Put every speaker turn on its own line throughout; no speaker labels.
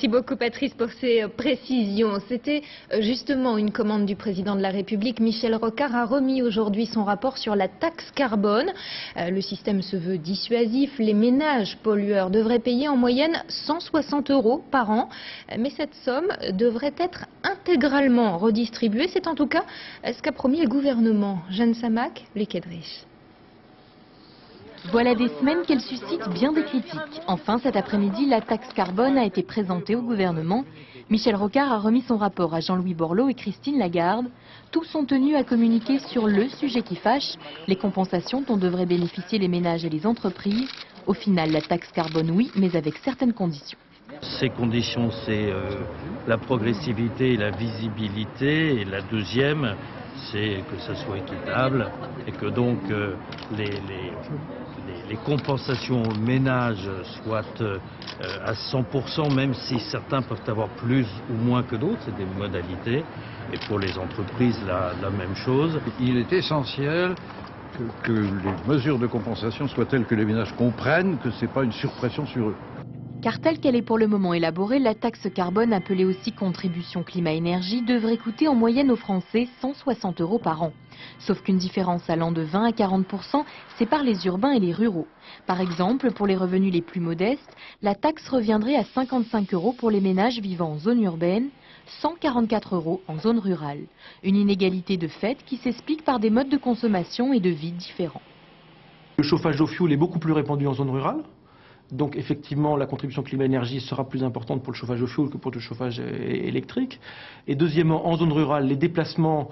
Merci beaucoup Patrice pour ces précisions. C'était justement une commande du président de la République. Michel Rocard a remis aujourd'hui son rapport sur la taxe carbone. Le système se veut dissuasif. Les ménages pollueurs devraient payer en moyenne 160 € par an. Mais cette somme devrait être intégralement redistribuée. C'est en tout cas ce qu'a promis le gouvernement. Jeanne Samac, les Kedrich.
Voilà des semaines qu'elle suscite bien des critiques. Enfin, cet après-midi, la taxe carbone a été présentée au gouvernement. Michel Rocard a remis son rapport à Jean-Louis Borloo et Christine Lagarde. Tous sont tenus à communiquer sur le sujet qui fâche, les compensations dont devraient bénéficier les ménages et les entreprises. Au final, la taxe carbone, oui, mais avec certaines conditions.
Ces conditions, c'est la progressivité et la visibilité. Et la deuxième, c'est que ça soit équitable et que donc les compensations aux ménages soient à 100%, même si certains peuvent avoir plus ou moins que d'autres, c'est des modalités. Et pour les entreprises, la même chose.
Il est essentiel que les mesures de compensation soient telles que les ménages comprennent que ce n'est pas une surpression sur eux.
Car telle qu'elle est pour le moment élaborée, la taxe carbone, appelée aussi contribution climat-énergie, devrait coûter en moyenne aux Français 160 € par an. Sauf qu'une différence allant de 20 à 40% sépare les urbains et les ruraux. Par exemple, pour les revenus les plus modestes, la taxe reviendrait à 55 € pour les ménages vivant en zone urbaine, 144 € en zone rurale. Une inégalité de fait qui s'explique par des modes de consommation et de vie différents.
Le chauffage au fioul est beaucoup plus répandu en zone rurale. Donc effectivement, la contribution climat-énergie sera plus importante pour le chauffage au fioul que pour le chauffage électrique. Et deuxièmement, en zone rurale, les déplacements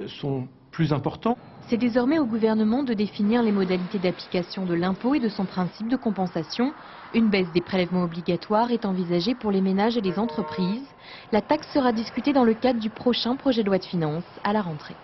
sont plus importants.
C'est désormais au gouvernement de définir les modalités d'application de l'impôt et de son principe de compensation. Une baisse des prélèvements obligatoires est envisagée pour les ménages et les entreprises. La taxe sera discutée dans le cadre du prochain projet de loi de finances à la rentrée.